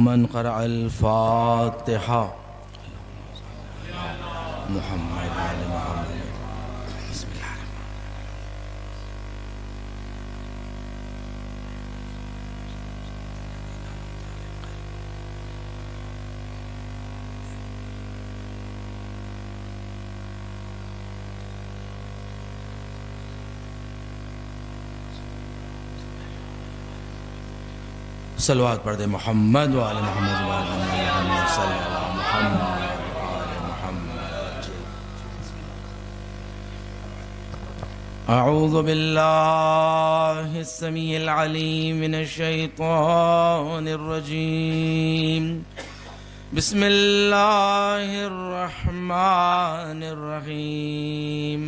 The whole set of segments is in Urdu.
من قرأ الفاتحة محمد آل محمد. بسم الله الرحمن صلوات پڑھ دے محمد و آل محمد و آل محمد صلی اللہ محمد و آل محمد. اعوذ باللہ السمیع العلیم من الشیطان الرجیم. بسم اللہ الرحمن الرحیم.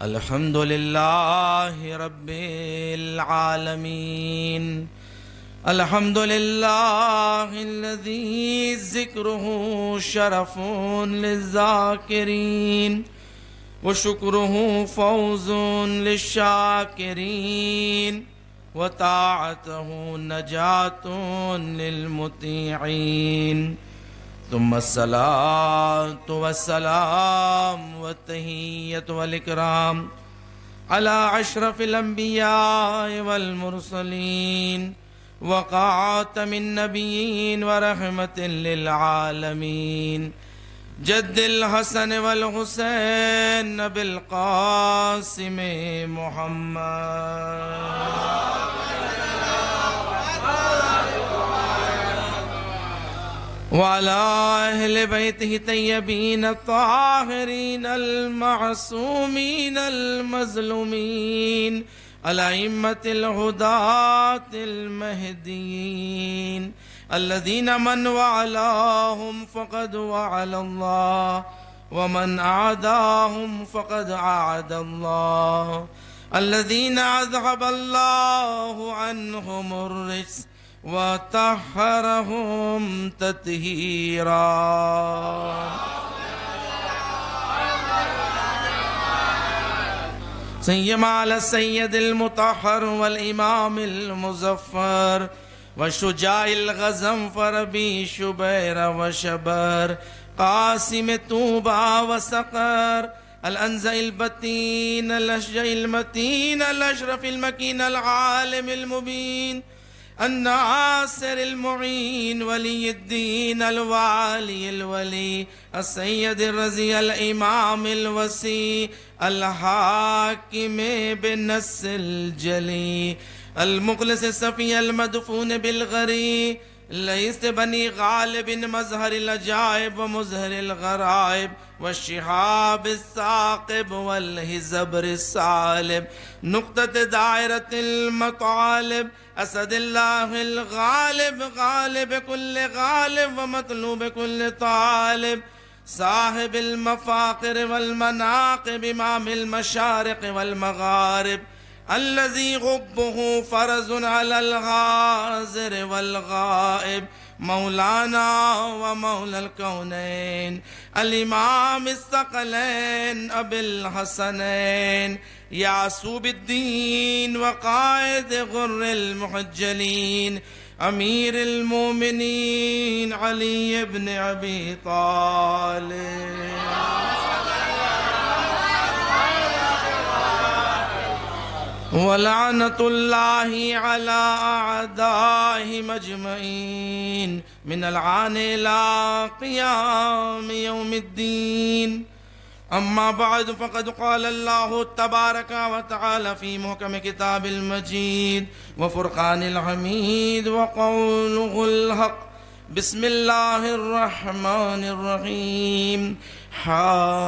الحمد للہ رب العالمین. الحمد للہ الذی ذکرہ شرف للذاکرین وشکرہ فوز للشاکرین وطاعتہ نجات للمطیعین. ثم الصلاة والسلام والتحیۃ والاکرام علی اشرف الانبیاء والمرسلین وخاتم النبیین ورحمۃ للعالمین جد الحسن والحسین بالقاسم محمد وعلى أهل بيته الطيبين الطاهرين المعصومين المظلومين الأئمة الهداة المهديين الذين من وعلاهم فقد وعلى الله ومن أعداهم فقد أعد الله الذين أذهب الله عنهم الرجس وطهرهم تطهيرا. سيما على السيد المطهر والإمام المظفر والشجاع الغزنفر بي شبير وشبر قاسم طوبى وسقر الأنزع البتين الأشجع المتين الأشرف المكين العالم المبين الناصر المعين ولي الدين الوالي الولي السيد الرزي الإمام الوسي الحاكم بالنص الجلي المخلص الصفي المدفون بالغري ليس بني غالب مظهر العجائب ومظهر الغرائب والشهاب الثاقب والهزبر السالب نقطة دائرة المطالب أسد الله الغالب غالب كل غالب ومطلوب كل طالب صاحب المفاخر والمناقب إمام المشارق والمغارب الذي غبه فرز على الغازر والغائب مولانا ومولى الكونين الإمام الثقلين أبي الحسنين يعصوب الدين وقائد غر المحجلين أمير المؤمنين علي بن أبي طالب ولعنة الله على أعدائهم أجمعين من العان إلى قيام يوم الدين. أما بعد فقد قال الله تبارك وتعالى في محكم كتاب المجيد وفرقان الحميد وقوله الحق. بسم الله الرحمن الرحيم.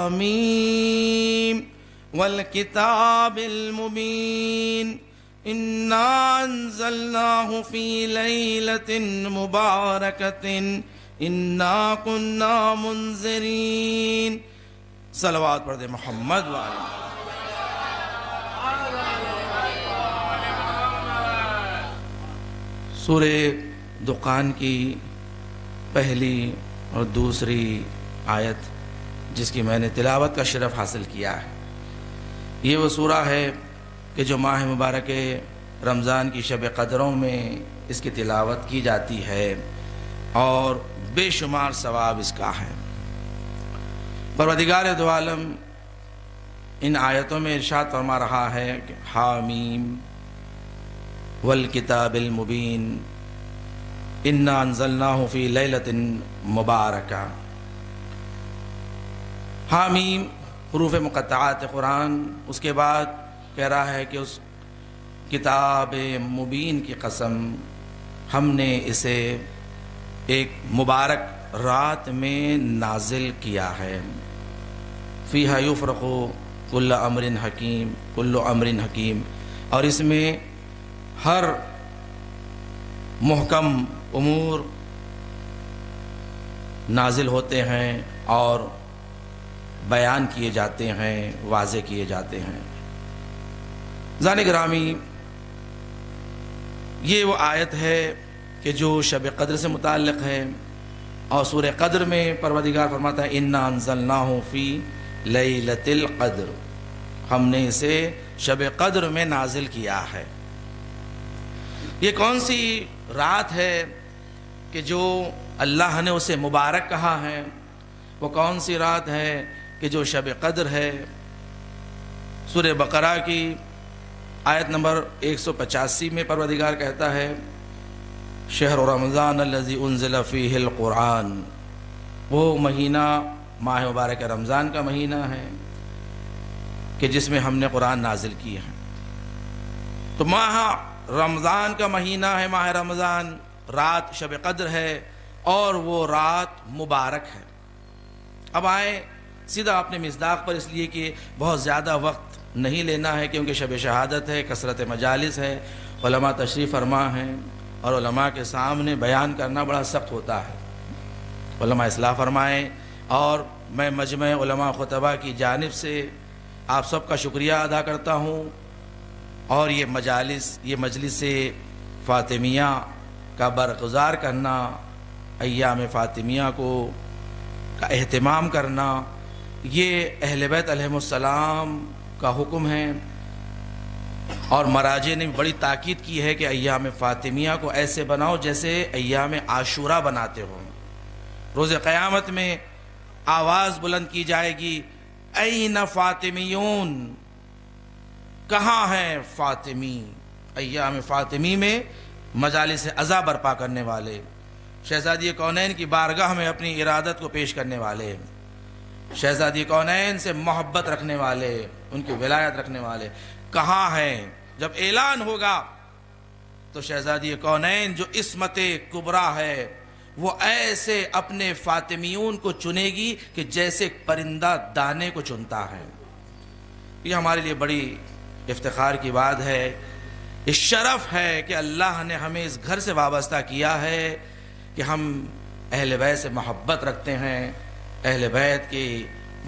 حاميم والكتاب المبين إنا أنزلناه في ليلة مباركة إنا كنا منذرين. صلوات پڑھ دے محمد وآلہ. سورہ دخان کی پہلی اور دوسری آیت جس کی میں نے تلاوت کا شرف حاصل کیا ہے، یہ وہ سورہ ہے کہ جو ماہ مبارک رمضان کی شب قدروں میں اس کی تلاوت کی جاتی ہے. اور بے شمار ثواب اس کا ہے۔ پروردگار دو عالم ان آیتوں میں ارشاد فرما رہا ہے کہ حامیم والکتاب المبین انا انزلناہ فی لیلۃ مبارکہ۔ حامیم حروف مقطعات قرآن، اس کے بعد کہہ رہا ہے کہ اس کتاب مبین کی قسم، ہم نے اسے ایک مبارک رات میں نازل کیا ہے۔ فیہا یفرق کل امر حکیم، کل امر حکیم، اور اس میں ہر محکم امور نازل ہوتے ہیں اور بیان کیے جاتے ہیں، واضح کیے جاتے ہیں۔ ذان گرامی، یہ وہ آیت ہے کہ جو شب قدر سے متعلق ہے، اور سورہ قدر میں پروردگار فرماتا ہے انا انزلناہ فی لیلۃ القدر، ہم نے اسے شب قدر میں نازل کیا ہے۔ یہ کون سی رات ہے کہ جو اللہ نے اسے مبارک کہا ہے؟ وہ کون سی رات ہے کہ جو شب قدر ہے؟ سورہ بقرہ کی آیت نمبر 185 میں پروردگار کہتا ہے شہر رمضان الذی انزل فیہ القرآن، وہ مہینہ ماہ مبارک رمضان کا مہینہ ہے کہ جس میں ہم نے قرآن نازل کی ہے۔ تو ماہ رمضان کا مہینہ ہے، ماہ رمضان، رات شب قدر ہے اور وہ رات مبارک ہے۔ اب آئیں سیدھا اپنے مصداق پر، اس لیے کہ بہت زیادہ وقت نہیں لینا ہے کیونکہ شب شہادت ہے، کثرت مجالس ہے، علماء تشریف فرما ہیں، اور علماء کے سامنے بیان کرنا بڑا سخت ہوتا ہے۔ علماء اصلاح فرمائیں، اور میں مجمع علماء خطبہ کی جانب سے آپ سب کا شکریہ ادا کرتا ہوں، اور یہ مجلس فاطمیہ کا برگزار کرنا، ایام فاطمیہ کا اہتمام کرنا، یہ اہل بیت علیہم السلام کا حکم ہے، اور مراجع نے بڑی تاکید کی ہے کہ ایام فاطمیہ کو ایسے بناؤ جیسے ایام عاشورہ بناتے ہو۔ روز قیامت میں آواز بلند کی جائے گی این فاطمیون، کہاں ہیں فاطمی؟ ایام فاطمی میں مجالس عزا برپا کرنے والے، شہزادی کونین کی بارگاہ میں اپنی ارادت کو پیش کرنے والے، شہزادی کونین سے محبت رکھنے والے، ان کی ولایت رکھنے والے کہاں ہیں؟ جب اعلان ہوگا تو شہزادی کونین جو عصمت کبریٰ ہے وہ ایسے اپنے فاطمیون کو چنے گی کہ جیسے پرندہ دانے کو چنتا ہے۔ یہ ہمارے لیے بڑی افتخار کی بات ہے، اس شرف ہے کہ اللہ نے ہمیں اس گھر سے وابستہ کیا ہے کہ ہم اہل بیت سے محبت رکھتے ہیں، اہل بیت کے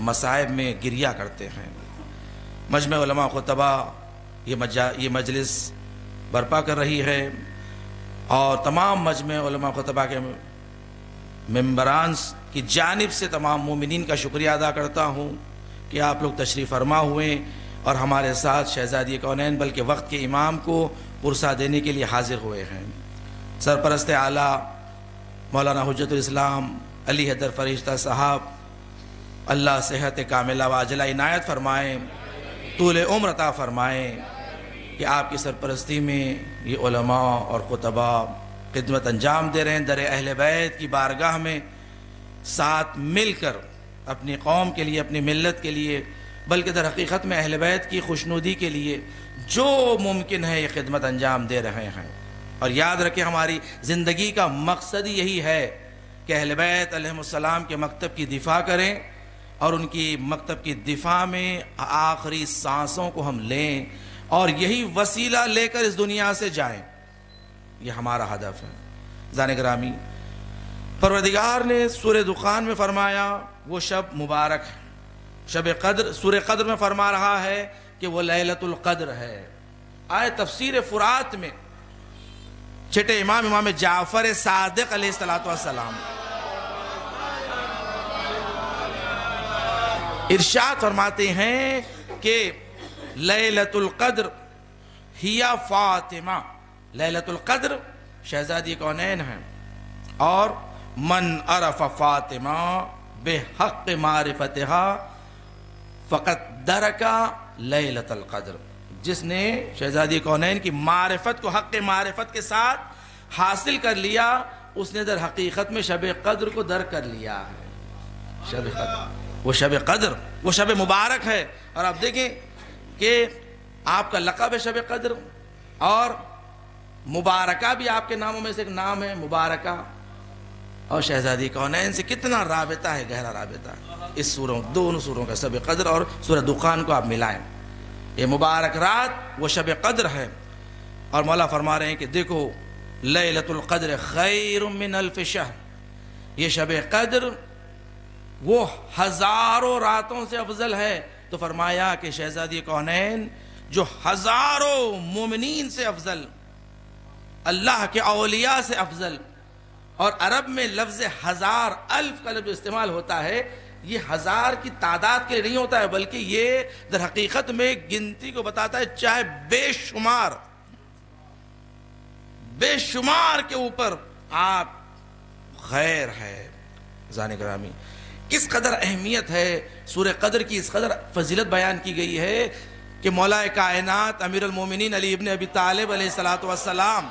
مصائب میں گریہ کرتے ہیں۔ مجمع علماء خطبہ یہ مجلس برپا کر رہی ہے، اور تمام مجمع علماء خطبہ کے ممبران کی جانب سے تمام مومنین کا شکریہ ادا کرتا ہوں کہ آپ لوگ تشریف فرما ہوئے اور ہمارے ساتھ شہزادی کونین بلکہ وقت کے امام کو پرسہ دینے کے لیے حاضر ہوئے ہیں۔ سرپرست اعلیٰ مولانا حجت الاسلام علی حیدر فرشتہ صاحب، اللہ صحت کاملہ و عاجلہ عنایت فرمائیں، طول عمر عطا فرمائیں کہ آپ کی سرپرستی میں یہ علماء اور خطبہ خدمت انجام دے رہے ہیں، در اہل بیت کی بارگاہ میں ساتھ مل کر اپنی قوم کے لیے، اپنی ملت کے لیے، بلکہ در حقیقت میں اہل بیت کی خوشنودی کے لیے جو ممکن ہے یہ خدمت انجام دے رہے ہیں۔ اور یاد رکھیں ہماری زندگی کا مقصد یہی ہے کہ اہل بیت علیہم السلام کے مکتب کی دفاع کریں، اور ان کی مکتب کی دفاع میں آخری سانسوں کو ہم لیں، اور یہی وسیلہ لے کر اس دنیا سے جائیں، یہ ہمارا ہدف ہے۔ ذان گرامی، پروردگار نے سورہ دخان میں فرمایا وہ شب مبارک ہے، شب قدر، سورہ قدر میں فرما رہا ہے کہ وہ لیلۃ القدر ہے۔ آئے تفسیر فرات میں چھٹے امام جعفر صادق علیہ السلام ارشاد فرماتے ہیں کہ لیلۃ القدر ہی فاطمہ، لیلۃ القدر شہزادی کونین ہیں، اور من عرف فاطمہ بحق معرفتها فقط درکا لیلۃ القدر، جس نے شہزادی کونین کی معرفت کو حق معرفت کے ساتھ حاصل کر لیا، اس نے در حقیقت میں شب قدر کو درک کر لیا ہے۔ شب قدر، وہ شب قدر، وہ شب مبارک ہے۔ اور آپ دیکھیں کہ آپ کا لقب ہے شب قدر، اور مبارکہ بھی آپ کے ناموں میں سے ایک نام ہے مبارکہ، اور شہزادی کونین سے کتنا رابطہ ہے، گہرا رابطہ ہے۔ اس سوروں، دونوں سوروں کا شب قدر اور سورہ دخان کو آپ ملائیں، یہ مبارک رات وہ شب قدر ہے۔ اور مولا فرما رہے ہیں کہ دیکھو لیلۃ القدر خیر من الف شہر، یہ شب قدر وہ ہزاروں راتوں سے افضل ہے۔ تو فرمایا کہ شہزادی کونین جو ہزاروں مومنین سے افضل، اللہ کے اولیاء سے افضل، اور عرب میں لفظ ہزار، الف کا لفظ جو استعمال ہوتا ہے، یہ ہزار کی تعداد کے لیے نہیں ہوتا ہے، بلکہ یہ در حقیقت میں گنتی کو بتاتا ہے، چاہے بے شمار کے اوپر آپ خیر ہے۔ ذان گرامی، کس قدر اہمیت ہے سورہ قدر کی، اس قدر فضیلت بیان کی گئی ہے کہ مولا کائنات امیر المومنین علی ابن ابی طالب علیہ السلام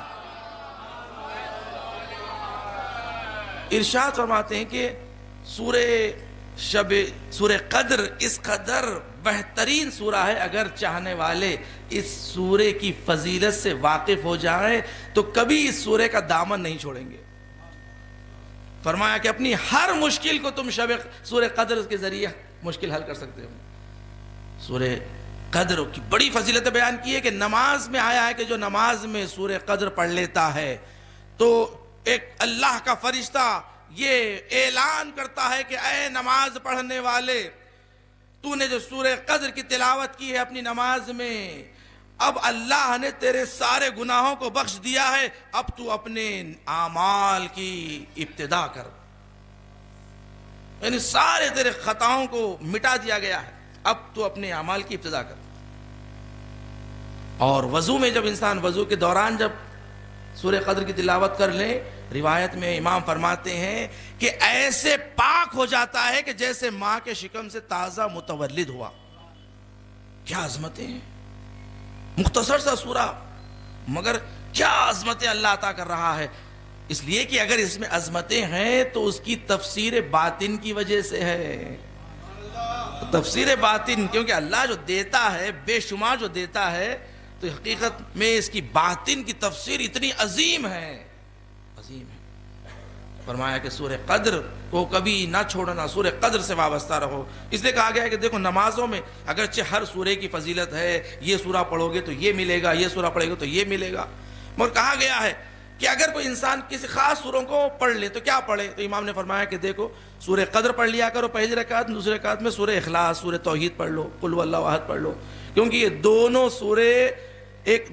ارشاد فرماتے ہیں کہ سورہ قدر اس قدر بہترین سورہ ہے، اگر چاہنے والے اس سورے کی فضیلت سے واقف ہو جائیں تو کبھی اس سورے کا دامن نہیں چھوڑیں گے۔ فرمایا کہ اپنی ہر مشکل کو تم سورہ قدر کے ذریعے مشکل حل کر سکتے ہو۔ سورہ قدر کی بڑی فضیلت بیان کی ہے کہ نماز میں آیا ہے کہ جو نماز میں سورہ قدر پڑھ لیتا ہے تو ایک اللہ کا فرشتہ یہ اعلان کرتا ہے کہ اے نماز پڑھنے والے، تو نے جو سورہ قدر کی تلاوت کی ہے اپنی نماز میں، اب اللہ نے تیرے سارے گناہوں کو بخش دیا ہے، اب تو اپنے اعمال کی ابتدا کر، یعنی سارے تیرے خطاؤں کو مٹا دیا گیا ہے، اب تو اپنے اعمال کی ابتدا کر۔ اور وضو میں جب انسان وضو کے دوران جب سورہ قدر کی تلاوت کر لیں، روایت میں امام فرماتے ہیں کہ ایسے پاک ہو جاتا ہے کہ جیسے ماں کے شکم سے تازہ متولد ہوا۔ کیا عظمتیں ہیں، مختصر سا سورہ مگر کیا عظمتیں اللہ عطا کر رہا ہے، اس لیے کہ اگر اس میں عظمتیں ہیں تو اس کی تفسیر باطن کی وجہ سے ہے۔ تفسیر باطن، کیونکہ اللہ جو دیتا ہے بے شمار جو دیتا ہے، تو حقیقت میں اس کی باطن کی تفسیر اتنی عظیم ہے، عظیم ہے۔ فرمایا کہ سورہ قدر کو کبھی نہ چھوڑنا، سورہ قدر سے وابستہ رہو۔ اس لیے کہا گیا ہے کہ دیکھو نمازوں میں اگرچہ ہر سورے کی فضیلت ہے، یہ سورہ پڑھو گے تو یہ ملے گا، یہ سورہ پڑھے گا تو یہ ملے گا، مگر کہا گیا ہے کہ اگر کوئی انسان کسی خاص سوروں کو پڑھ لے تو کیا پڑھے؟ تو امام نے فرمایا کہ دیکھو سورہ قدر پڑھ لیا کرو پہلی رکعت، دوسری رکعت میں سورہ اخلاص، سورہ توحید پڑھ لو، قل واللہ احد پڑھ لو، کیونکہ یہ دونوں سورے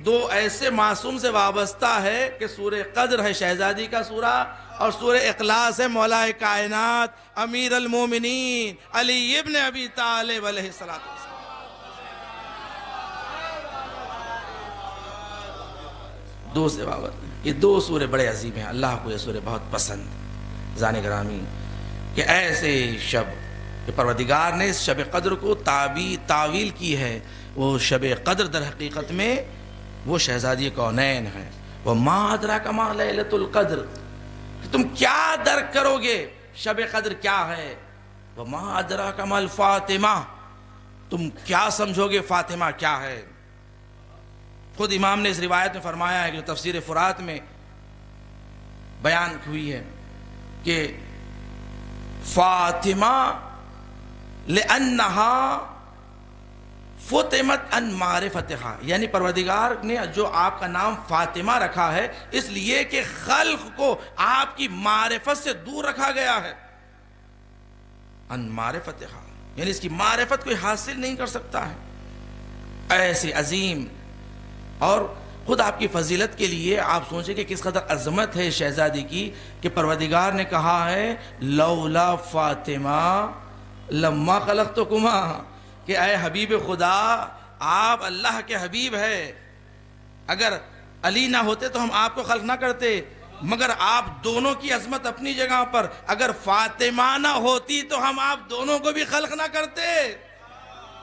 دو ایسے معصوم سے وابستہ ہے کہ سورہ قدر ہے شہزادی کا سورہ، اور سورہ اخلاص ہے مولا کائنات امیر المومنین علی ابن ابی طالب علیہ السلام۔ دو سے وابستہ، یہ دو سورے بڑے عظیم ہیں، اللہ کو یہ سورے بہت پسند۔ ذان گرامی کہ ایسے شب کہ پروردگار نے اس شب قدر کو تعویل کی ہے، وہ شب قدر در حقیقت میں وہ شہزادی کونین ہے۔ وَمَا أَدْرَاكَ مَا لَيْلَةُ الْقَدْرِ، تم کیا درک کرو گے شب قدر کیا ہے؟ وَمَا أَدْرَاكَ مَا الْفَاطِمَةِ، تم کیا سمجھو گے فاطمہ کیا ہے؟ خود امام نے اس روایت میں فرمایا ہے کہ جو تفسیر فرات میں بیان ہوئی ہے کہ فاطمہ لأنہا فطمت ان معرفتہا، یعنی پروردگار نے جو آپ کا نام فاطمہ رکھا ہے اس لیے کہ خلق کو آپ کی معرفت سے دور رکھا گیا ہے۔ ان معرفتہا یعنی اس کی معرفت کوئی حاصل نہیں کر سکتا ہے۔ ایسی عظیم، اور خود آپ کی فضیلت کے لیے آپ سوچیں کہ کس قدر عظمت ہے شہزادی کی کہ پروردگار نے کہا ہے لولا فاطمہ لما خلقتکما، کہ اے حبیب خدا آپ اللہ کے حبیب ہے، اگر علی نہ ہوتے تو ہم آپ کو خلق نہ کرتے، مگر آپ دونوں کی عظمت اپنی جگہ پر، اگر فاطمہ نہ ہوتی تو ہم آپ دونوں کو بھی خلق نہ کرتے۔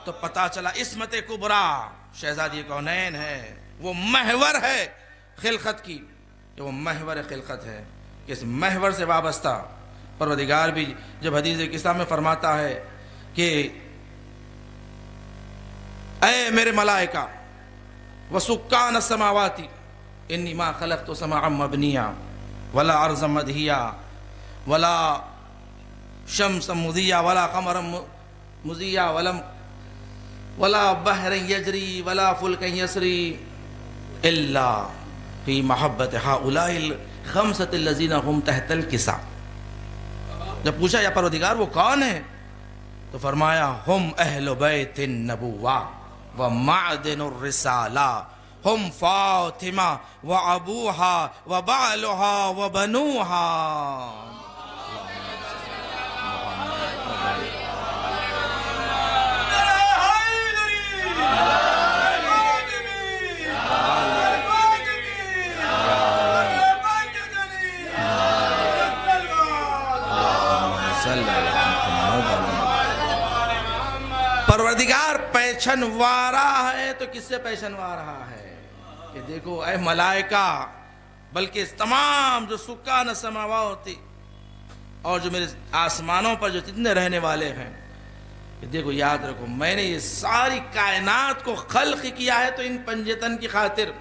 تو پتا چلا عصمت کبریٰ شہزادی کونین ہے، وہ محور ہے خلقت کی، کہ وہ محور خلقت ہے، کہ اس محور سے وابستہ پروردگار بھی جب حدیث قدسی میں فرماتا ہے کہ اے میرے ملائکہ وسکان السماوات انی ما خلقت سماعا مبنیا ولا ارضا مدہیا ولا شمسا مضیا ولا قمرا مضیا ولا بحر یجری ولا فلک یسری الا فی محبت ہؤلاء الخمسۃ الذین هم تحت الکسا۔ جب پوچھا یا پروردگار وہ کون ہے، تو فرمایا ہم اہل بیت النبوہ و معدن الرسالہ، ہم فاطمہ و ابوہا و بعلہا و بنوہا۔ پروردگار پیچھنوارا ہے تو کس سے پیچھنوا رہا ہے کہ دیکھو اے ملائکہ، بلکہ تمام جو سکان السماوات ہوتی اور جو میرے آسمانوں پر جو جتنے رہنے والے ہیں، کہ دیکھو یاد رکھو میں نے یہ ساری کائنات کو خلق کیا ہے تو ان پنجتن کی خاطر،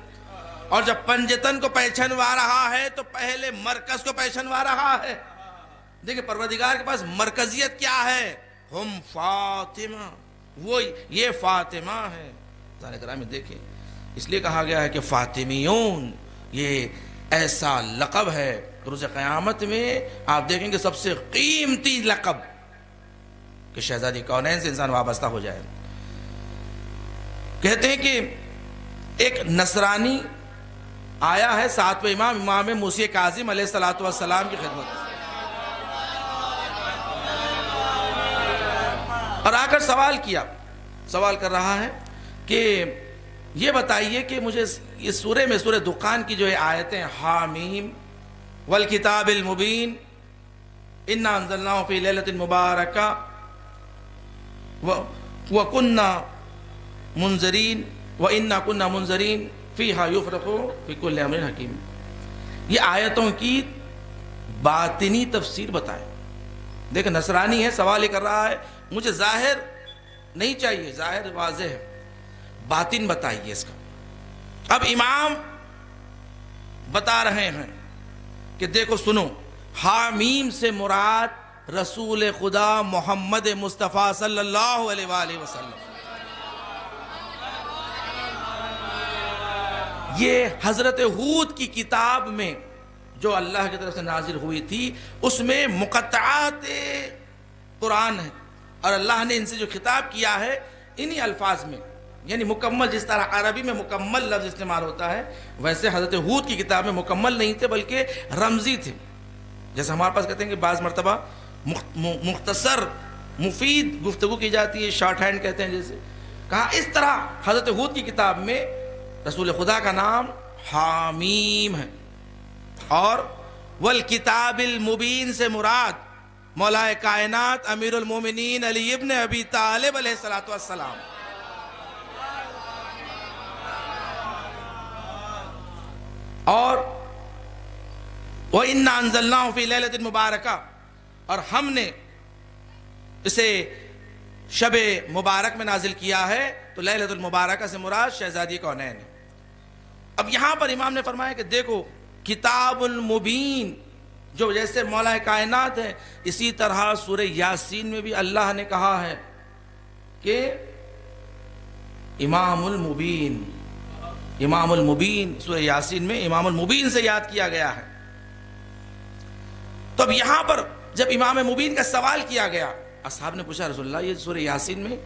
اور جب پنجتن کو پہچنوا رہا ہے تو پہلے مرکز کو پہچنوا رہا ہے۔ دیکھیں پروردگار کے پاس مرکزیت کیا ہے، ہم فاطمہ، وہ یہ فاطمہ ہے۔ ذرا کرام دیکھیں، اس لیے کہا گیا ہے کہ فاطمیون یہ ایسا لقب ہے، روز قیامت میں آپ دیکھیں گے سب سے قیمتی لقب، کہ شہزادی کونین سے انسان وابستہ ہو جائے۔ کہتے ہیں کہ ایک نصرانی آیا ہے ساتویں امام موسی کاظم علیہ السلام کی خدمت میں، اور آ کر سوال کر رہا ہے کہ یہ بتائیے کہ مجھے اس سورہ دخان کی جو آیتیں حامیم والکتاب المبین انا انزلناہ فی لیلۃ مبارکہ وَكُنَّا منذرین وَإِنَّا كُنَّا منذرین فیہا یفرق فی کل امر حکیم، یہ آیتوں کی باطنی تفسیر بتائیں۔ دیکھیں نصرانی ہے، سوال یہ کر رہا ہے، مجھے ظاہر نہیں چاہیے، ظاہر واضح ہے، باطن بتائیے اس کا۔ اب امام بتا رہے ہیں کہ دیکھو سنو، حامیم سے مراد رسول خدا محمد مصطفیٰ صلی اللہ علیہ وآلہ وسلم، یہ حضرت ہود کی کتاب میں جو اللہ کی طرف سے نازل ہوئی تھی اس میں مقطعات قرآن ہے، اور اللہ نے ان سے جو خطاب کیا ہے انہی الفاظ میں، یعنی مکمل، جس طرح عربی میں مکمل لفظ استعمال ہوتا ہے ویسے حضرت ہود کی کتاب میں مکمل نہیں تھے بلکہ رمزی تھے۔ جیسے ہمارے پاس کہتے ہیں کہ بعض مرتبہ مختصر مفید گفتگو کی جاتی ہے، شارٹ ہینڈ کہتے ہیں، جیسے کہا اس طرح حضرت ہود کی کتاب میں رسول خدا کا نام حامیم ہے، اور والکتاب المبین سے مراد مولا کائنات امیر المومنین علی ابن ابی طالب علیہ السلام۔ اور وَإِنَّا أَنزَلْنَاهُ فِي لَيْلَةٍ مُبَارَكَةٍ، اور ہم نے اسے شب مبارک میں نازل کیا ہے، تو لیلۃ المبارکہ سے مراد شہزادی کونین ہے۔ اب یہاں پر امام نے فرمایا کہ دیکھو کتاب المبین جو جیسے مولا کائنات ہے، اسی طرح سورہ یاسین میں بھی اللہ نے کہا ہے کہ امام المبین، امام المبین، سورہ یاسین میں امام المبین سے یاد کیا گیا ہے۔ تو اب یہاں پر جب امام مبین کا سوال کیا گیا، اصحاب نے پوچھا رسول اللہ یہ سورہ یاسین میں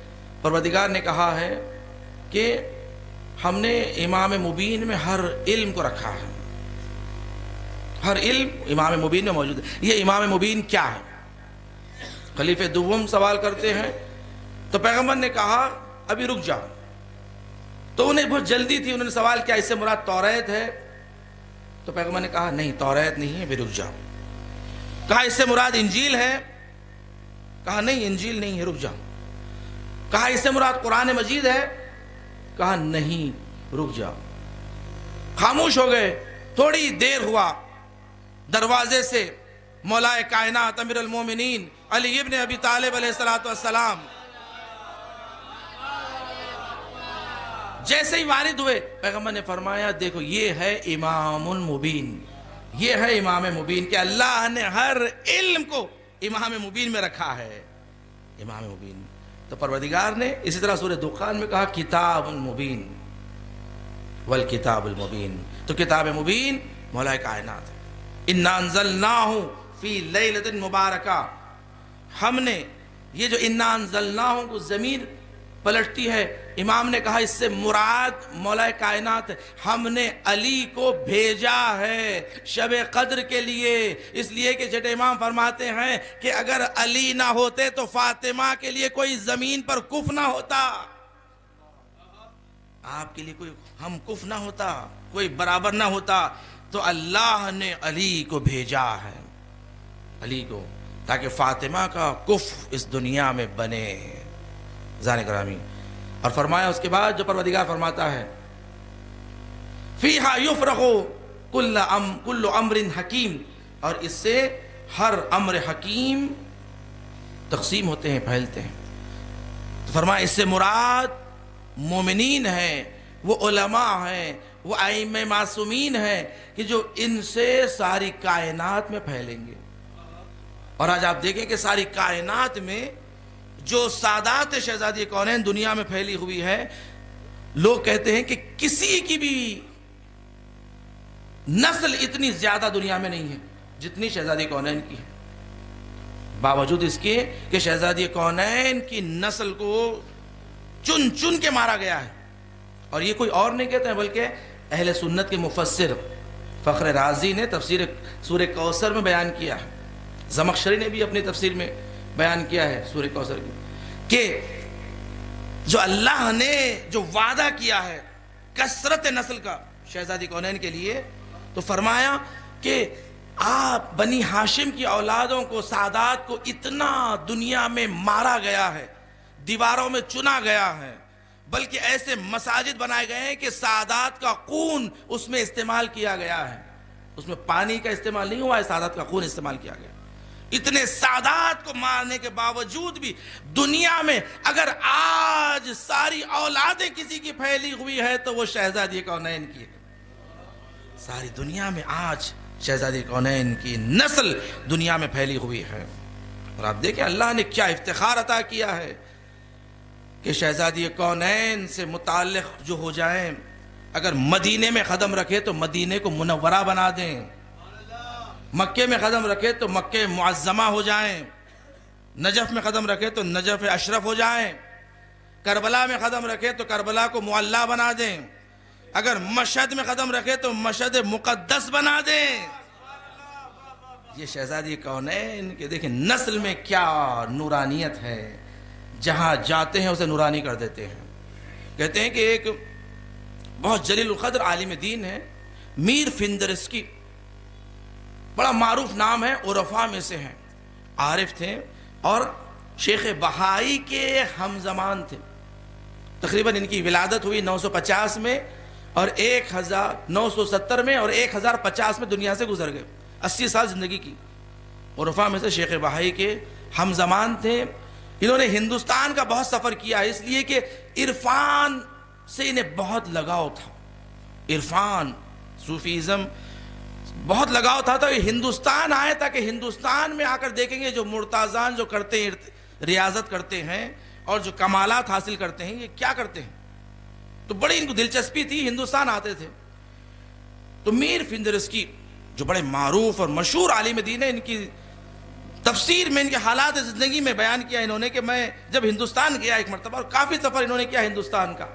پروردگار نے کہا ہے کہ ہم نے امام مبین میں ہر علم کو رکھا ہے، ہر علم امام مبین میں موجود ہے، یہ امام مبین کیا ہے؟ خلیفہ دوم سوال کرتے ہیں تو پیغمبر نے کہا ابھی رک جاؤ، تو انہیں بہت جلدی تھی، انہوں نے سوال کیا اس سے مراد توریت ہے تو پیغمبر نے کہا نہیں توریت نہیں ہے، بھی رک جاؤ۔ کہا اس سے مراد انجیل ہے؟ کہا نہیں انجیل نہیں ہے، رک جاؤ۔ کہا اس سے مراد قرآن مجید ہے؟ کہا نہیں، رک جاؤ۔ خاموش ہو گئے۔ تھوڑی دیر ہوا، دروازے سے مولا کائنات امیر المومنین علی ابن ابی طالب علیہ السلام جیسے ہی وارد ہوئے، پیغمبر نے فرمایا دیکھو یہ ہے امام مبین، یہ ہے امام مبین، کہ اللہ نے ہر علم کو امام مبین میں رکھا ہے، امام مبین۔ تو پروردگار نے اسی طرح سورہ دخان میں کہا کتاب مبین والکتاب المبین، تو کتاب مبین مولا کائنات ہے۔ انا انزلناہ فی لیلۃ مبارکہ، ہم نے یہ جو انا انزلناہ کو ضمیر پلٹتی ہے، امام نے کہا اس سے مراد مولا کائنات ہے، ہم نے علی کو بھیجا ہے شب قدر کے لیے، اس لیے کہ چھٹے امام فرماتے ہیں کہ اگر علی نہ ہوتے تو فاطمہ کے لیے کوئی زمین پر کف نہ ہوتا، آپ کے لیے کوئی ہم کف نہ ہوتا، کوئی برابر نہ ہوتا، تو اللہ نے علی کو بھیجا ہے، علی کو، تاکہ فاطمہ کا کف اس دنیا میں بنے۔ ذان گرامی، اور فرمایا اس کے بعد جو پروردگار فرماتا ہے فیہا یفرق کل امر حکیم، اور اس سے ہر امر حکیم تقسیم ہوتے ہیں، پھیلتے ہیں۔ تو فرمایا اس سے مراد مومنین ہیں، وہ علماء ہیں، وہ ائمہ معصومین ہیں کہ جو ان سے ساری کائنات میں پھیلیں گے۔ اور آج آپ دیکھیں کہ ساری کائنات میں جو سادات شہزادی کونین دنیا میں پھیلی ہوئی ہے، لوگ کہتے ہیں کہ کسی کی بھی نسل اتنی زیادہ دنیا میں نہیں ہے جتنی شہزادی کونین کی ہے، باوجود اس کے کہ شہزادی کونین کی نسل کو چن چن کے مارا گیا ہے۔ اور یہ کوئی اور نہیں کہتے ہیں بلکہ اہل سنت کے مفسر فخر رازی نے تفسیر سورہ کوثر میں بیان کیا ہے، زمخشری نے بھی اپنی تفسیر میں بیان کیا ہے سورہ کوثر کی، کہ جو اللہ نے جو وعدہ کیا ہے کثرت نسل کا شہزادی کونین کے لیے، تو فرمایا کہ آپ بنی ہاشم کی اولادوں کو، سادات کو اتنا دنیا میں مارا گیا ہے، دیواروں میں چنا گیا ہے، بلکہ ایسے مساجد بنائے گئے ہیں کہ سادات کا خون اس میں استعمال کیا گیا ہے، اس میں پانی کا استعمال نہیں ہوا ہے، سادات کا خون استعمال کیا گیا۔ اتنے سادات کو مارنے کے باوجود بھی دنیا میں اگر آج ساری اولادیں کسی کی پھیلی ہوئی ہے تو وہ شہزادی کونین کی ہے۔ ساری دنیا میں آج شہزادی کونین کی نسل دنیا میں پھیلی ہوئی ہے۔ اور آپ دیکھیں اللہ نے کیا افتخار عطا کیا ہے کہ شہزادی کونین سے متعلق جو ہو جائیں، اگر مدینے میں قدم رکھے تو مدینے کو منورہ بنا دیں، مکے میں قدم رکھے تو مکے معظمہ ہو جائیں، نجف میں قدم رکھے تو نجف اشرف ہو جائیں، کربلا میں قدم رکھے تو کربلا کو معلیٰ بنا دیں، اگر مشہد میں قدم رکھے تو مشہد مقدس بنا دیں۔ یہ شہزادی کونین کہ دیکھیں نسل میں کیا نورانیت ہے، جہاں جاتے ہیں اسے نورانی کر دیتے ہیں۔ کہتے ہیں کہ ایک بہت جلیل القدر عالم دین ہے میر فندرسکی، بڑا معروف نام ہے، عرفاء میں سے ہیں، عارف تھے اور شیخ بہائی کے ہم زمان تھے۔ تقریباً ان کی ولادت ہوئی 950 میں اور 1970 میں اور 1050 میں دنیا سے گزر گئے، 80 سال زندگی کی۔ عرفاء میں سے شیخ بہائی کے ہم زمان تھے۔ انہوں نے ہندوستان کا بہت سفر کیا ہے، اس لیے کہ عرفان سے انہیں بہت لگاؤ تھا، عرفان صوفیزم بہت لگاؤ تھا۔ تو یہ ہندوستان آئے تاکہ ہندوستان میں آ کر دیکھیں گے جو مرتازان جو کرتے ہیں، ریاضت کرتے ہیں اور جو کمالات حاصل کرتے ہیں، یہ کیا کرتے ہیں۔ تو بڑی ان کو دلچسپی تھی، ہندوستان آتے تھے۔ تو میر فندرسکی جو بڑے معروف اور مشہور عالم دین ہے، ان کی تفسیر میں ان کے حالات زندگی میں بیان کیا انہوں نے کہ میں جب ہندوستان گیا ایک مرتبہ، اور کافی سفر انہوں نے کیا ہندوستان کا،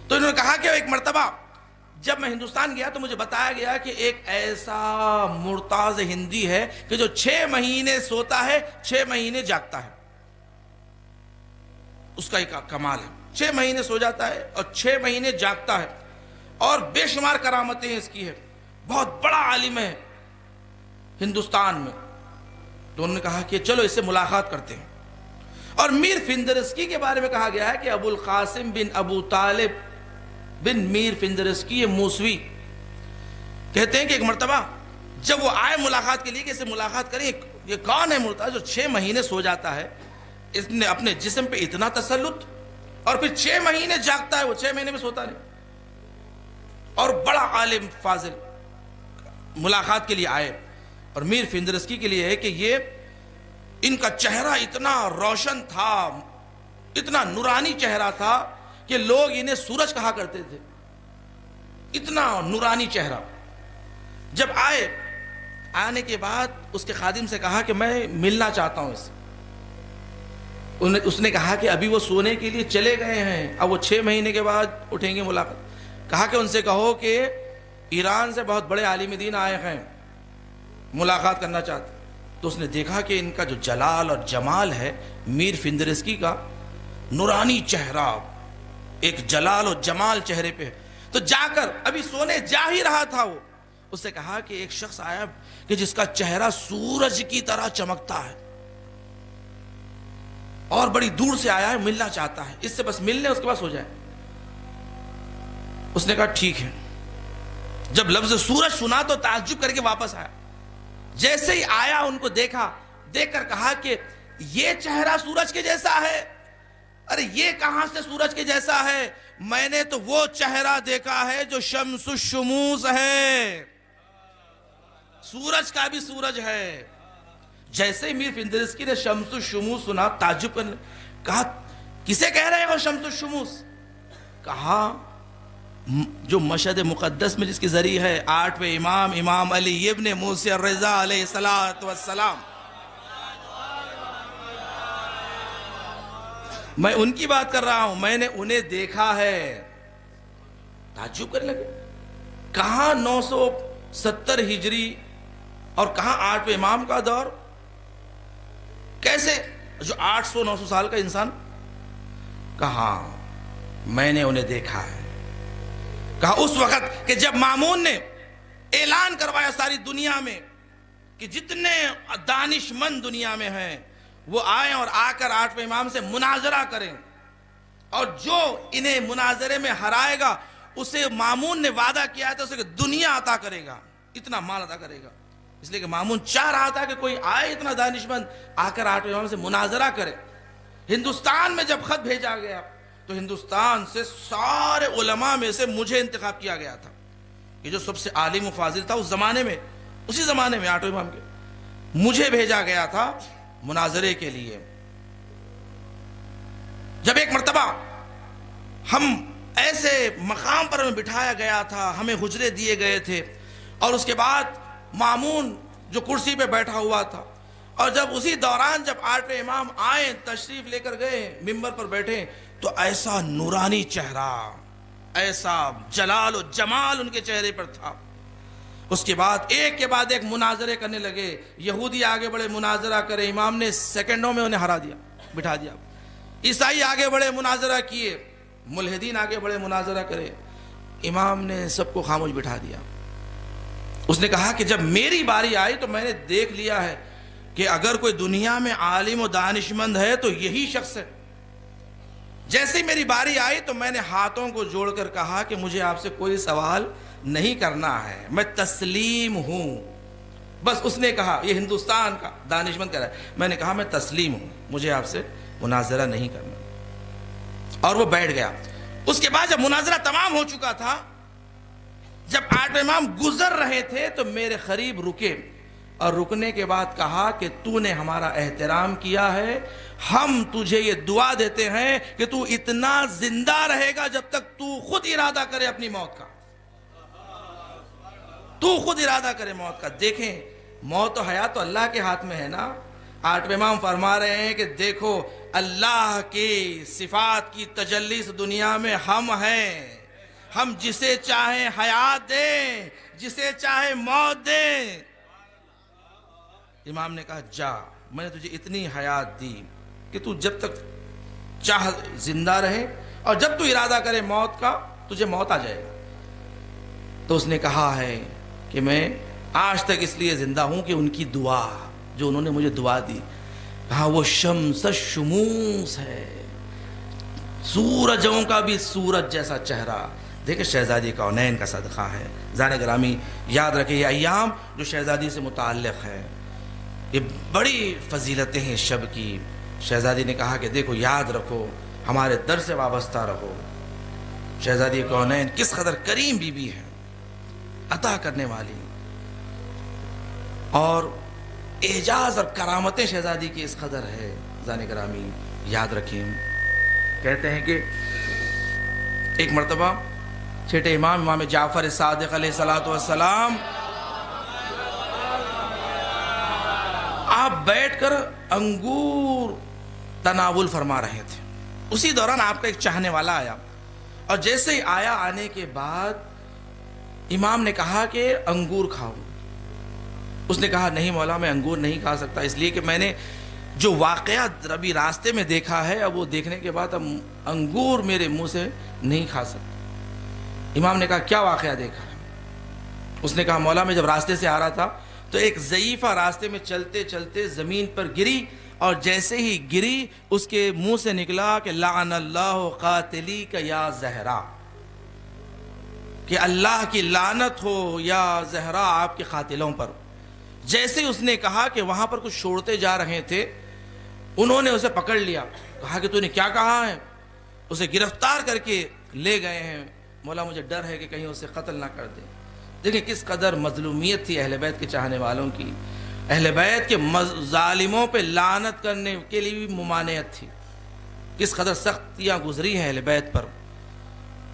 تو انہوں نے کہا کہ ایک مرتبہ جب میں ہندوستان گیا تو مجھے بتایا گیا کہ ایک ایسا مرتاز ہندی ہے کہ جو 6 مہینے سوتا ہے، 6 مہینے جاگتا ہے، اس کا ایک کمال ہے، 6 مہینے سو جاتا ہے اور 6 مہینے جاگتا ہے، اور بے شمار کرامتیں اس کی ہے۔ بہت بڑا عالم ہے ہندوستان میں. تو انہوں نے کہا کہ چلو اس سے ملاقات کرتے ہیں. اور میر فندرسکی کے بارے میں کہا گیا ہے کہ ابو القاسم بن ابو طالب بن میر فندرسکی یہ موسوی کہتے ہیں کہ ایک مرتبہ جب وہ آئے ملاقات کے لیے کہ اسے ملاقات کریں، یہ کون ہے مرتضی جو 6 مہینے سو جاتا ہے، اس نے اپنے جسم پہ اتنا تسلط، اور پھر 6 مہینے جاگتا ہے، وہ 6 مہینے میں سوتا نہیں. اور بڑا عالم فاضل ملاقات کے لیے آئے. اور میر فندرسکی کے لیے ہے کہ یہ ان کا چہرہ اتنا روشن تھا، اتنا نورانی چہرہ تھا کہ لوگ انہیں سورج کہا کرتے تھے، اتنا نورانی چہرہ. جب آنے کے بعد اس کے خادم سے کہا کہ میں ملنا چاہتا ہوں اس سے. اس نے کہا کہ ابھی وہ سونے کے لیے چلے گئے ہیں، اب وہ 6 مہینے کے بعد اٹھیں گے ملاقات. کہا کہ ان سے کہو کہ ایران سے بہت بڑے عالم دین آئے ہیں، ملاقات کرنا چاہتے. تو اس نے دیکھا کہ ان کا جو جلال اور جمال ہے، میر فندرسکی کا نورانی چہرہ، ایک جلال و جمال چہرے پہ ہے. تو جا کر ابھی سونے جا ہی رہا تھا، وہ اس سے کہا کہ ایک شخص آیا کہ جس کا چہرہ سورج کی طرح چمکتا ہے اور بڑی دور سے آیا ہے، ملنا چاہتا ہے، اس سے بس ملنے اس کے پاس ہو جائے. اس نے کہا ٹھیک ہے. جب لفظ سورج سنا تو تعجب کر کے واپس آیا. جیسے ہی آیا ان کو دیکھا، دیکھ کر کہا کہ یہ چہرہ سورج کے جیسا ہے. ارے یہ کہاں سے سورج کے جیسا ہے؟ میں نے تو وہ چہرہ دیکھا ہے جو شمس الشموس ہے، سورج کا بھی سورج ہے. جیسے ہی میر فندرسکی نے شمس الشموس سنا تعجب کرنے، کہا کسے کہہ رہے ہو شمس الشموس؟ کہا جو مشہد مقدس میں جس کی ذریعہ ہے 8ویں امام علی ابن موسی الرضا علیہ السلام، میں ان کی بات کر رہا ہوں، میں نے انہیں دیکھا ہے. تعجب کرنے لگے، کہاں 970 ہجری اور کہاں 8ویں امام کا دور؟ کیسے جو 800-900 سال کا انسان؟ کہاں میں نے انہیں دیکھا ہے. کہا اس وقت کہ جب مامون نے اعلان کروایا ساری دنیا میں کہ جتنے دانش مند دنیا میں ہیں وہ آئیں اور آ کر 8ویں امام سے مناظرہ کریں، اور جو انہیں مناظرے میں ہرائے گا اسے مامون نے وعدہ کیا تھا اسے کہ دنیا عطا کرے گا، اتنا مال عطا کرے گا. اس لیے کہ مامون چاہ رہا تھا کہ کوئی آئے اتنا دانش مند آ کر 8ویں امام سے مناظرہ کرے. ہندوستان میں جب خط بھیجا گیا تو ہندوستان سے سارے علماء میں سے مجھے انتخاب کیا گیا تھا کہ جو سب سے عالم و فاضل تھا اس زمانے میں، اسی زمانے میں 8ویں امام کے، مجھے بھیجا گیا تھا مناظرے کے لیے. جب ایک مرتبہ ہم ایسے مقام پر ہمیں بٹھایا گیا تھا، ہمیں حجرے دیے گئے تھے، اور اس کے بعد مامون جو کرسی پہ بیٹھا ہوا تھا، اور جب اسی دوران جب 8ویں امام آئے، تشریف لے کر گئے، ممبر پر بیٹھے، تو ایسا نورانی چہرہ، ایسا جلال و جمال ان کے چہرے پر تھا. اس کے بعد ایک کے بعد ایک مناظرے کرنے لگے. یہودی آگے بڑھے مناظرہ کرے، امام نے سیکنڈوں میں انہیں ہرا دیا، بٹھا دیا. عیسائی آگے بڑھے مناظرہ کیے، ملحدین آگے بڑھے مناظرہ کرے، امام نے سب کو خاموش بٹھا دیا. اس نے کہا کہ جب میری باری آئی تو میں نے دیکھ لیا ہے کہ اگر کوئی دنیا میں عالم و دانشمند ہے تو یہی شخص ہے. جیسے ہی میری باری آئی تو میں نے ہاتھوں کو جوڑ کر کہا کہ مجھے آپ سے کوئی سوال نہیں کرنا ہے، میں تسلیم ہوں. بس اس نے کہا، یہ ہندوستان کا دانشمند کہہ رہا ہے، میں نے کہا میں تسلیم ہوں، مجھے آپ سے مناظرہ نہیں کرنا. اور وہ بیٹھ گیا. اس کے بعد جب مناظرہ تمام ہو چکا تھا، جب 8ویں امام گزر رہے تھے تو میرے قریب رکے، اور رکنے کے بعد کہا کہ تو نے ہمارا احترام کیا ہے، ہم تجھے یہ دعا دیتے ہیں کہ تو اتنا زندہ رہے گا جب تک تو خود ارادہ کرے اپنی موت کا، تو خود ارادہ کرے موت کا. دیکھیں موت و حیات تو اللہ کے ہاتھ میں ہے نا. 8ویں امام فرما رہے ہیں کہ دیکھو اللہ کی صفات کی تجلی اس دنیا میں ہم ہیں، ہم جسے چاہیں حیات دیں، جسے چاہیں موت دیں. امام نے کہا جا، میں نے تجھے اتنی حیات دی کہ تو جب تک چاہ زندہ رہے، اور جب تو ارادہ کرے موت کا تجھے موت آ جائے گا. تو اس نے کہا ہے کہ میں آج تک اس لیے زندہ ہوں کہ ان کی دعا، جو انہوں نے مجھے دعا دی، کہا وہ شمس الشموس ہے، سورجوں کا بھی سورج جیسا چہرہ۔ دیکھیں شہزادی کونین کا صدقہ ہے۔ زائرین گرامی یاد رکھیں یہ ایام جو شہزادی سے متعلق ہے، یہ بڑی فضیلتیں ہیں شب کی۔ شہزادی نے کہا کہ دیکھو یاد رکھو، ہمارے در سے وابستہ رہو۔ شہزادی کونین کس قدر کریم بی بی ہے، عطا کرنے والی، اور اعجاز اور کرامتیں شہزادی کی اس قدر ہے۔ زائرین گرامی یاد رکھیں، کہتے ہیں کہ ایک مرتبہ چھٹے امام جعفر صادق علیہ السلام آپ بیٹھ کر انگور تناول فرما رہے تھے۔ اسی دوران آپ کا ایک چاہنے والا آیا، اور جیسے ہی آیا، آنے کے بعد امام نے کہا کہ انگور کھاؤ۔ اس نے کہا نہیں مولا، میں انگور نہیں کھا سکتا، اس لیے کہ میں نے جو واقعہ ابھی راستے میں دیکھا ہے، اب وہ دیکھنے کے بعد اب انگور میرے منہ سے نہیں کھا سکتا۔ امام نے کہا کیا واقعہ دیکھا ہے؟ اس نے کہا مولا میں جب راستے سے آ رہا تھا تو ایک ضعیفہ راستے میں چلتے چلتے زمین پر گری، اور جیسے ہی گری اس کے منہ سے نکلا کہ لعن اللہ قاتلی کا یا زہرا، کہ اللہ کی لعنت ہو یا زہرا آپ کے قاتلوں پر۔ جیسے ہی اس نے کہا کہ وہاں پر کچھ چھوڑتے جا رہے تھے، انہوں نے اسے پکڑ لیا، کہا کہ تو نے کیا کہا ہے؟ اسے گرفتار کر کے لے گئے ہیں، مولا مجھے ڈر ہے کہ کہیں اسے قتل نہ کر دے۔ دیکھیں کس قدر مظلومیت تھی اہل بیت کے چاہنے والوں کی، اہل بیت کے ظالموں پہ لعنت کرنے کے لیے بھی ممانعت تھی، کس قدر سختیاں گزری ہیں اہل بیت پر۔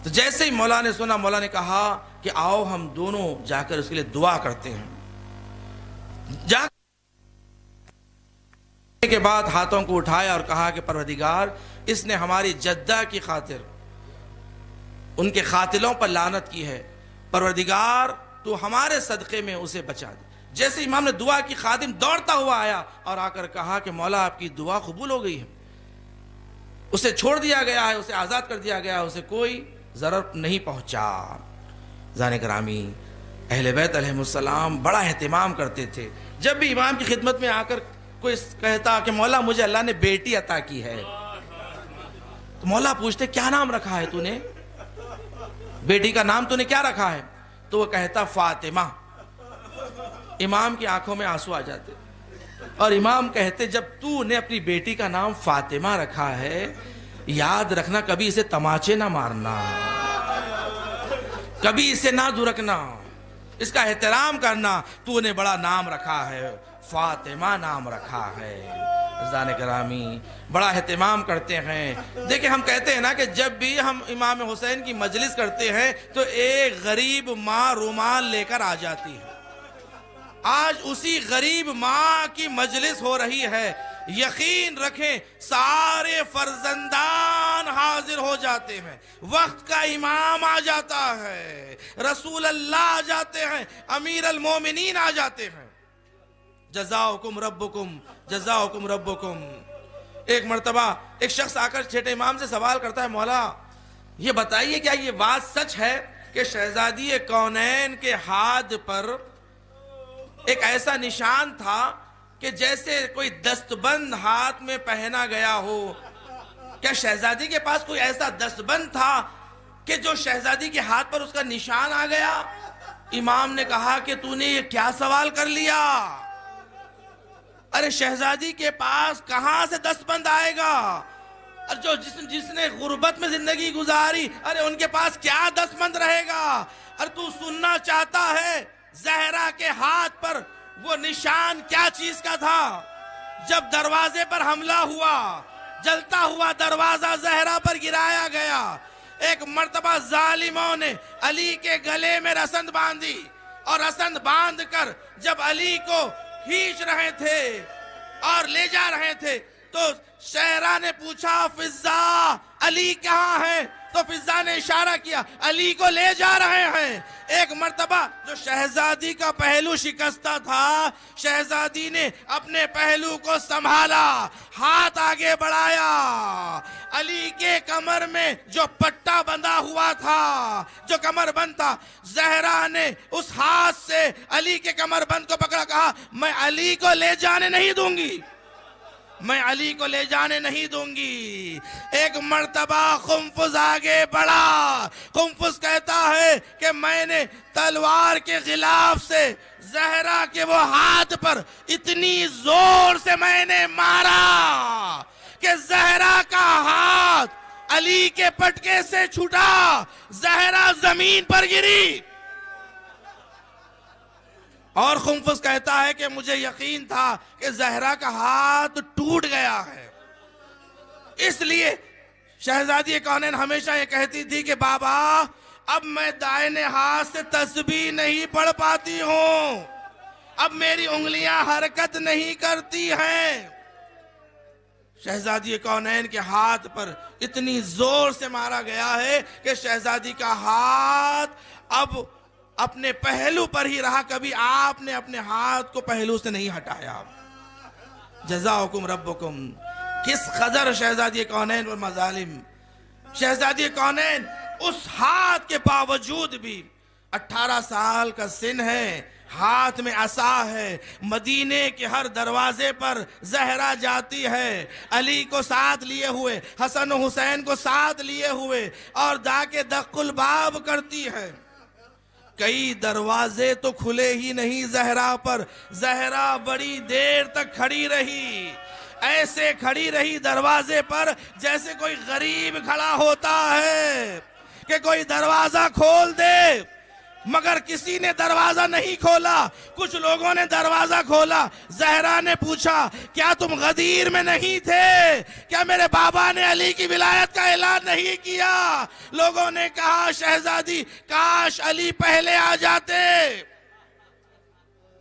تو جیسے ہی مولا نے سنا، مولا نے کہا کہ آؤ ہم دونوں جا کر اس کے لیے دعا کرتے ہیں۔ جا کے بعد ہاتھوں کو اٹھایا اور کہا کہ پروردگار، اس نے ہماری جدہ کی خاطر ان کے قاتلوں پر لعنت کی ہے، پروردگار تو ہمارے صدقے میں اسے بچا دے۔ جیسے امام نے دعا کی، خادم دوڑتا ہوا آیا اور آ کر کہا کہ مولا آپ کی دعا قبول ہو گئی ہے، اسے چھوڑ دیا گیا ہے، اسے آزاد کر دیا گیا ہے، اسے کوئی ضرر نہیں پہنچا۔ زائرین گرامی اہل بیت علیہ السلام بڑا اہتمام کرتے تھے، جب بھی امام کی خدمت میں آ کر کوئی کہتا کہ مولا مجھے اللہ نے بیٹی عطا کی ہے، تو مولا پوچھتے کیا نام رکھا ہے تو نے، بیٹی کا نام تو نے کیا رکھا ہے؟ تو وہ کہتا فاطمہ۔ امام کی آنکھوں میں آنسو آ جاتے، اور امام کہتے جب تو نے اپنی بیٹی کا نام فاطمہ رکھا ہے، یاد رکھنا کبھی اسے تماچے نہ مارنا، کبھی اسے نہ دھرکنا، اس کا احترام کرنا، تو نے بڑا نام رکھا ہے، فاطمہ نام رکھا ہے۔ زائرین گرامی بڑا اہتمام کرتے ہیں۔ دیکھیں ہم کہتے ہیں نا کہ جب بھی ہم امام حسین کی مجلس کرتے ہیں تو ایک غریب ماں رومال لے کر آ جاتی ہے۔ آج اسی غریب ماں کی مجلس ہو رہی ہے، یقین رکھیں سارے فرزندان حاضر ہو جاتے ہیں، وقت کا امام آ جاتا ہے، رسول اللہ آ جاتے ہیں، امیر المومنین آ جاتے ہیں۔ جزاؤکم ربکم جزاؤکم ربکم۔ ایک مرتبہ ایک شخص آ کر چھٹے امام سے سوال کرتا ہے مولا یہ بتائیے کیا یہ بات سچ ہے کہ شہزادی کونین کے ہاتھ پر ایک ایسا نشان تھا کہ جیسے کوئی دستبند ہاتھ میں پہنا گیا ہو؟ کیا شہزادی کے پاس کوئی ایسا دستبند تھا کہ جو شہزادی کے ہاتھ پر اس کا نشان آ گیا؟ امام نے کہا کہ تو نے یہ کیا سوال کر لیا؟ ارے شہزادی کے پاس کہاں سے دستبند آئے گا؟ اور جو جس نے غربت میں زندگی گزاری، ارے ان کے پاس کیا دستبند رہے گا؟ اور تو سننا چاہتا ہے زہرا کے ہاتھ پر وہ نشان کیا چیز کا تھا؟ جب دروازے پر حملہ ہوا، جلتا ہوا دروازہ زہرا پر گرایا گیا، ایک مرتبہ ظالموں نے علی کے گلے میں رسند باندھی، اور رسند باندھ کر جب علی کو کھینچ رہے تھے اور لے جا رہے تھے تو شہرا نے پوچھا فضا علی کہاں ہے؟ تو فضا نے اشارہ کیا علی کو لے جا رہے ہیں۔ ایک مرتبہ جو شہزادی کا پہلو شکستہ تھا، شہزادی نے اپنے پہلو کو سنبھالا، ہاتھ آگے بڑھایا، علی کے کمر میں جو پٹا بندھا ہوا تھا، جو کمر بند تھا، زہرا نے اس ہاتھ سے علی کے کمر بند کو پکڑا، کہا میں علی کو لے جانے نہیں دوں گی، میں علی کو لے جانے نہیں دوں گی۔ ایک مرتبہ قنفذ آگے بڑھا، قنفذ کہتا ہے کہ میں نے تلوار کے غلاف سے زہرا کے وہ ہاتھ پر اتنی زور سے میں نے مارا کہ زہرا کا ہاتھ علی کے پٹکے سے چھوٹا، زہرا زمین پر گری۔ اور قنفذ کہتا ہے کہ مجھے یقین تھا کہ زہرا کا ہاتھ ٹوٹ گیا ہے۔ اس لیے شہزادی کونین ہمیشہ یہ کہتی تھی کہ بابا اب میں دائیں ہاتھ سے تسبیح نہیں پڑھ پاتی ہوں، اب میری انگلیاں حرکت نہیں کرتی ہیں۔ شہزادی کونین کے ہاتھ پر اتنی زور سے مارا گیا ہے کہ شہزادی کا ہاتھ اب اپنے پہلو پر ہی رہا، کبھی آپ نے اپنے ہاتھ کو پہلو سے نہیں ہٹایا۔ جزاؤکم ربکم۔ کس قدر شہزادی کونین پر مظالم۔ شہزادی کونین اس ہاتھ کے باوجود بھی 18 سال کا سن ہے، ہاتھ میں عصا ہے، مدینے کے ہر دروازے پر زہرا جاتی ہے، علی کو ساتھ لیے ہوئے، حسن و حسین کو ساتھ لیے ہوئے، اور دا کے دق الباب کرتی ہے۔ کئی دروازے تو کھلے ہی نہیں زہرا پر، زہرا بڑی دیر تک کھڑی رہی، ایسے کھڑی رہی دروازے پر جیسے کوئی غریب کھڑا ہوتا ہے کہ کوئی دروازہ کھول دے، مگر کسی نے دروازہ نہیں کھولا۔ کچھ لوگوں نے دروازہ کھولا، زہرا نے پوچھا کیا تم غدیر میں نہیں تھے؟ کیا میرے بابا نے علی کی ولایت کا اعلان نہیں کیا؟ لوگوں نے کہا شہزادی کاش علی پہلے آ جاتے۔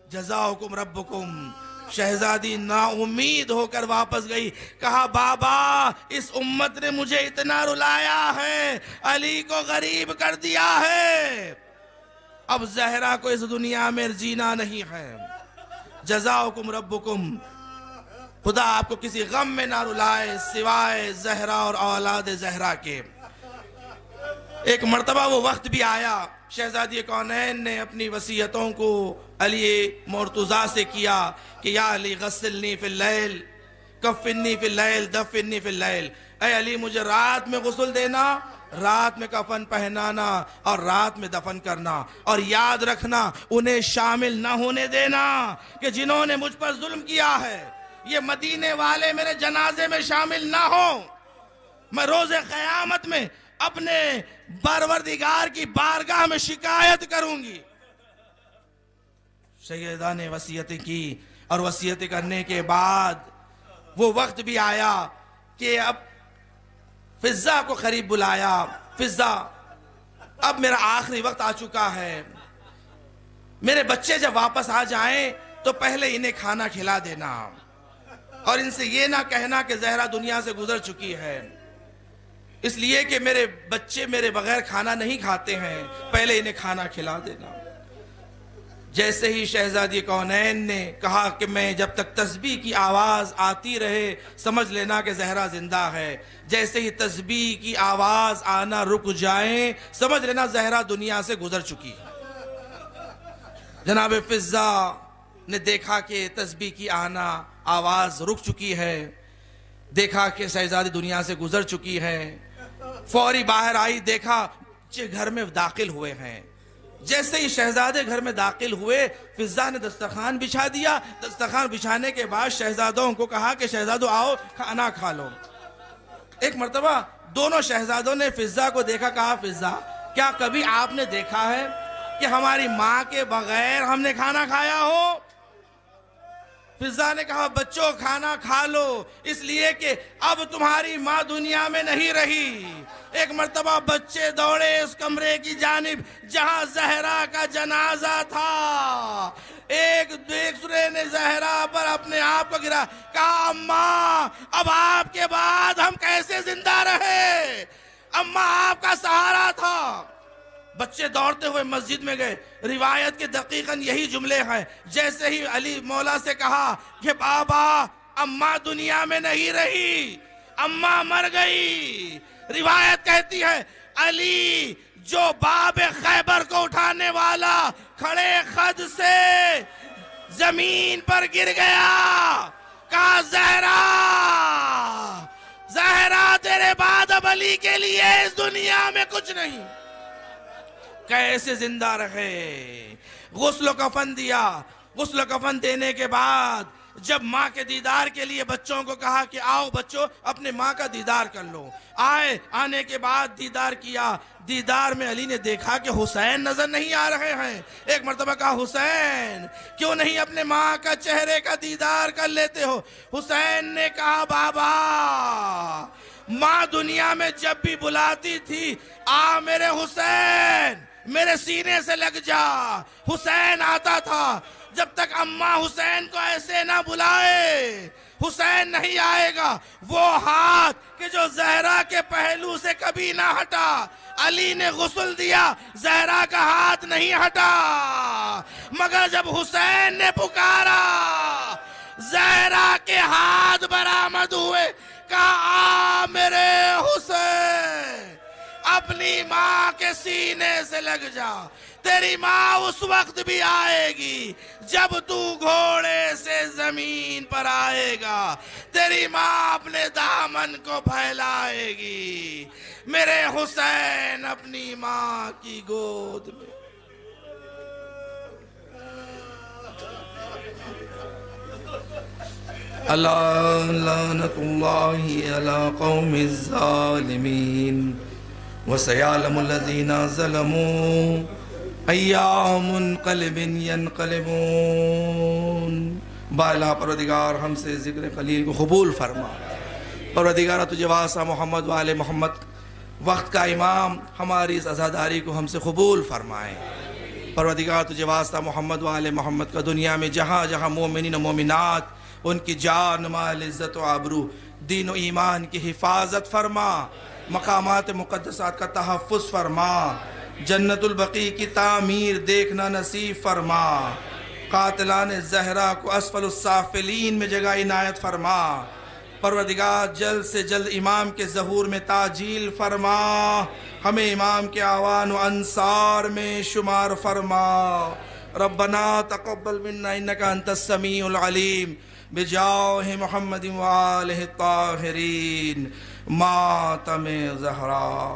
جزاؤکم ربکم۔ شہزادی نا امید ہو کر واپس گئی، کہا بابا اس امت نے مجھے اتنا رلایا ہے، علی کو غریب کر دیا ہے، اب زہرا کو اس دنیا میں جینا نہیں ہے۔ جزاؤکم ربکم۔ خدا آپ کو کسی غم میں نہ رلائے سوائے زہرا اور اولاد زہرا کے۔ ایک مرتبہ وہ وقت بھی آیا، شہزادی کونین نے اپنی وصیتوں کو علی مرتضیٰ سے کیا کہ یا علی غسلنی فی اللیل کفنی فی اللیل دفنی فی اللیل، اے علی مجھے رات میں غسل دینا، رات میں کفن پہنانا اور رات میں دفن کرنا، اور یاد رکھنا انہیں شامل نہ ہونے دینا کہ جنہوں نے مجھ پر ظلم کیا ہے یہ مدینے والے میرے جنازے میں شامل نہ ہوں۔ میں روز قیامت میں اپنے پروردگار کی بارگاہ میں شکایت کروں گی۔ سیدہ نے وصیت کی، اور وصیت کرنے کے بعد وہ وقت بھی آیا کہ اب فضا کو قریب بلایا، فضا اب میرا آخری وقت آ چکا ہے، میرے بچے جب واپس آ جائیں تو پہلے انہیں کھانا کھلا دینا، اور ان سے یہ نہ کہنا کہ زہرا دنیا سے گزر چکی ہے، اس لیے کہ میرے بچے میرے بغیر کھانا نہیں کھاتے ہیں، پہلے انہیں کھانا کھلا دینا۔ جیسے ہی شہزادی کونین نے کہا کہ میں جب تک تسبیح کی آواز آتی رہے سمجھ لینا کہ زہرا زندہ ہے، جیسے ہی تسبیح کی آواز آنا رک جائیں سمجھ لینا زہرا دنیا سے گزر چکی ہے۔ جناب فضا نے دیکھا کہ تسبیح کی آنا آواز رک چکی ہے، دیکھا کہ شہزادی دنیا سے گزر چکی ہے، فوری باہر آئی، دیکھا گھر میں داخل ہوئے ہیں۔ جیسے ہی شہزادے گھر میں داخل ہوئے فضا نے دسترخوان بچھا دیا، دسترخوان بچھانے کے بعد شہزادوں کو کہا کہ شہزادوں آؤ کھانا کھا لو۔ ایک مرتبہ دونوں شہزادوں نے فضا کو دیکھا، کہا فضا کیا کبھی آپ نے دیکھا ہے کہ ہماری ماں کے بغیر ہم نے کھانا کھایا ہو؟ فضا نے کہا بچوں کھانا کھا لو، اس لیے کہ اب تمہاری ماں دنیا میں نہیں رہی، ایک مرتبہ بچے دوڑے اس کمرے کی جانب جہاں زہرا کا جنازہ تھا. ایک دوسرے نے زہرا پر اپنے آپ کو گرا, کہا اماں اب آپ کے بعد ہم کیسے زندہ رہے, اماں آپ کا سہارا تھا. بچے دوڑتے ہوئے مسجد میں گئے. روایت کے دقیقاً یہی جملے ہیں. جیسے ہی علی مولا سے کہا کہ بابا اماں دنیا میں نہیں رہی, اماں مر گئی. روایت کہتی ہے علی جو باب خیبر کو اٹھانے والا کھڑے خد سے زمین پر گر گیا, کہا زہرا زہرا تیرے بعد اب علی کے لیے اس دنیا میں کچھ نہیں. کیسے زندہ رہے. غسل و کفن دیا. غسل و کفن دینے کے بعد جب ماں کے دیدار کے لیے بچوں کو کہا کہ آؤ بچوں اپنے ماں کا دیدار کر لو, آنے کے بعد دیدار کیا. دیدار میں علی نے دیکھا کہ حسین نظر نہیں آ رہے ہیں. ایک مرتبہ کہا حسین کیوں نہیں اپنے ماں کا چہرے کا دیدار کر لیتے ہو. حسین نے کہا بابا ماں دنیا میں جب بھی بلاتی تھی آ میرے حسین میرے سینے سے لگ جا. حسین آتا تھا. جب تک اماں حسین کو ایسے نہ بلائے حسین نہیں آئے گا. وہ ہاتھ کہ جو زہرا کے پہلو سے کبھی نہ ہٹا, علی نے غسل دیا زہرا کا ہاتھ نہیں ہٹا. مگر جب حسین نے پکارا زہرا کے ہاتھ برآمد ہوئے. کہا آ میرے حسین اپنی ماں کے سینے سے لگ جا. تیری ماں اس وقت بھی آئے گی جب تو گھوڑے سے زمین پر آئے گا. تیری ماں اپنے دامن کو پھیلائے گی. میرے حسین اپنی ماں کی گود میں. اللہ لعنت اللہ علی قوم الظالمین وسيعلم الذين ظلموا أيّ منقلب ينقلبون. بالا پروردگار ہم سے ذکر قلیل کو قبول فرما. پروردگار تجھے واسطہ محمد و آل محمد وقت کا امام ہماری اس عزاداری کو ہم سے قبول فرمائے. پروردگار تجھے واسطہ محمد و آل محمد کا دنیا میں جہاں جہاں مومنین و مومنات ان کی جان مال عزت و آبرو دین و ایمان کی حفاظت فرما. مقامات مقدسات کا تحفظ فرما. جنت البقیع کی تعمیر دیکھنا نصیب فرما. قاتلان زہرا کو اسفل السافلین میں جگہ عنایت فرما. پروردگار جلد سے جلد امام کے ظہور میں تعجیل فرما. ہمیں امام کے اعوان و انصار میں شمار فرما. ربنا تقبل منا انک انت السمیع العلیم بجاہ محمد و آلہ الطاہرین. ماتم زہرا.